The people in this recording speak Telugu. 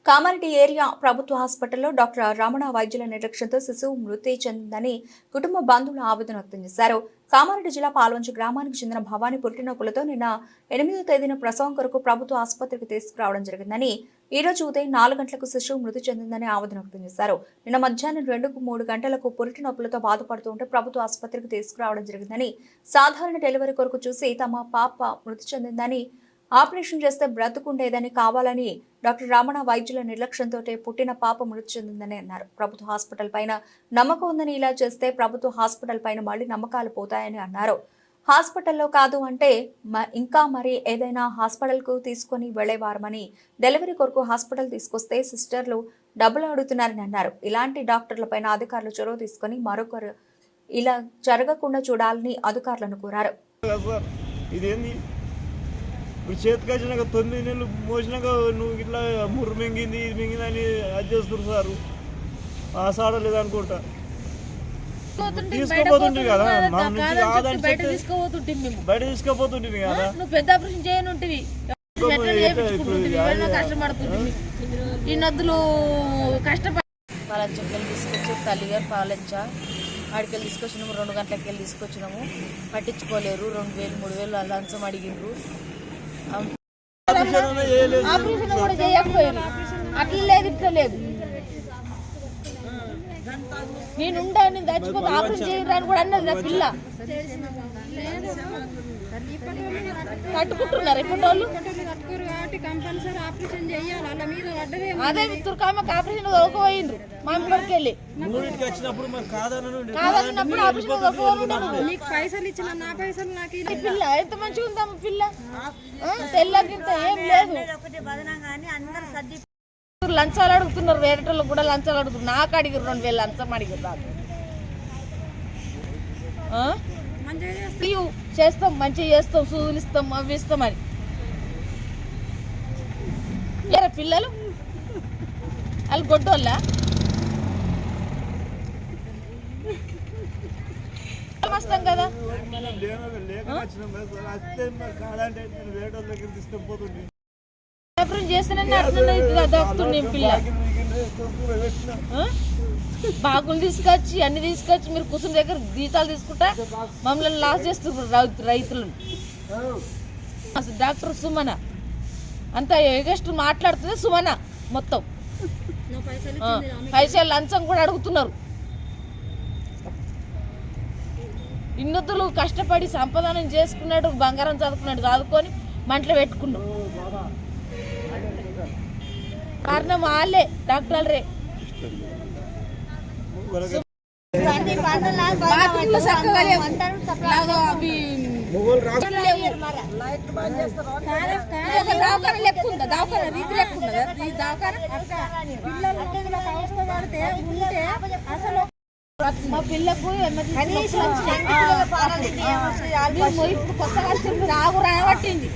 కామారెడ్డి ఏరియా ప్రభుత్వ హాస్పిటల్లో డాక్టర్ రమణ వైద్యుల నిర్లక్ష్యంతో శిశువు మృతి చెందిందని కుటుంబ బంధువులు ఆవేదన వ్యక్తం చేశారు. కామారెడ్డి జిల్లా పాల్వంచ గ్రామానికి చెందిన భవానీ పుట్టినొప్పులతో నిన్న 8వ తేదీన ప్రసవం కొరకు ప్రభుత్వ ఆసుపత్రికి తీసుకురావడం జరిగిందని, ఈ రోజు ఉదయం 4 గంటలకు శిశువు మృతి చెందిందని ఆవేదన వ్యక్తం చేశారు. నిన్న మధ్యాహ్నం 2-3 గంటలకు పుట్టినొప్పులతో బాధపడుతుంటే ప్రభుత్వ ఆసుపత్రికి తీసుకురావడం జరిగిందని, సాధారణ డెలివరీ కొరకు చూసి తమ పాప మృతి చెందిందని, ఆపరేషన్ చేస్తే బ్రతుకుండేదని కావాలని డాక్టర్ రమణ వైద్యుల నిర్లక్ష్యంతో పుట్టిన పాప మృతి చెందిందని అన్నారు. ప్రభుత్వ హాస్పిటల్ పైన నమ్మకం ఉందని ఇలా చేస్తే ప్రభుత్వ హాస్పిటల్ పైన మళ్లీ నమ్మకాలు పోతాయని అన్నారు. హాస్పిటల్లో కాదు అంటే ఇంకా మరి ఏదైనా హాస్పిటల్కు తీసుకుని వెళ్లేవారమని, డెలివరీ కొరకు హాస్పిటల్ తీసుకొస్తే సిస్టర్లు డబ్బులు అడుగుతున్నారని అన్నారు. ఇలాంటి డాక్టర్లపైన అధికారులు చొరవ తీసుకుని మరొకరు ఇలా జరగకుండా చూడాలని అధికారులను కోరారు. ఇప్పుడు చేతికి వచ్చినాక 9 నెలలు మోసినాక నువ్వు ఇట్లా ముర్రు మింగింది ఇది మింగింది అని అది చేస్తున్నారు సారు. ఆసాడలేదు అనుకుంటా తీసుకుపోతుంటే కదా మన నుంచి కాదని బయట తీసుకుపోతుంటే కదా పెద్ద ఆపరేషన్ చేయనుంటివి కష్టపడుతుంది. ఈ నద్దులు కష్టపడి పాలెంచెళ్ళి తీసుకొచ్చి తల్లిగారు పాలెంచ ఆడికెళ్ళి తీసుకొచ్చినాము. 2 గంటలకి వెళ్ళి తీసుకొచ్చినాము. పట్టించుకోలేరు. 2000-3000 లంచం అడిగిండ్రు. ఆపరేషన్ కూడా చేయకపోయారు. అట్లా లేదు ఇట్లా లేదు. నేనుండా నేను చచ్చిపోతే ఆపరేషన్ చేయరాని కూడా అన్నది నా పిల్ల. కట్టుకుంటున్నారు ఇప్పటి వాళ్ళు. అదే తుర్కామకి ఆపరేషన్ దొరకపోయిండ్రు. మా ఇంటికి వెళ్ళి కాదన్నప్పుడు ఆపరేషన్ దొరకపోయి పైసలు ఇచ్చిన నా పైసలు నాకు పిల్ల ఎంత మంచిగా ఉందమ్మ పిల్ల. తెల్లగింత ఏం లేదు. లంచాలు అడుగుతున్నారు. వేరేటోళ్ళు కూడా లంచాలు అడుగుతున్నారు. నాకు అడిగారు 2000 లంచం అడిగారు. నాకు చేస్తాం మంచిగా చేస్తాం సూదులు ఇస్తాం అవి ఇస్తామని వేరే పిల్లలు వాళ్ళు గొడ్డోళ్ళ వస్తాం కదా. చేస్తేనే దక్కుతుంది పిల్ల. బాగులు తీసుకొచ్చి అన్ని తీసుకొచ్చి మీరు కూర్చుని దగ్గర జీతాలు తీసుకుంటా మమ్మల్ని లాస్ చేస్తున్నారు రైతులను. డాక్టర్ సుమన అంత ఎగస్ట్ మాట్లాడుతుంది. సుమన మొత్తం పైసలు లంచం కూడా అడుగుతున్నారు. ఇన్నొద్దులు కష్టపడి సంపాదనం చేసుకున్నాడు. బంగారం చదువుకున్నాడు. చదువుకొని మంటలు పెట్టుకున్నాడు. కారణం వాళ్ళే డాక్టర్లే. మా పిల్లకు కొత్తగా రాగు రాబట్టింది.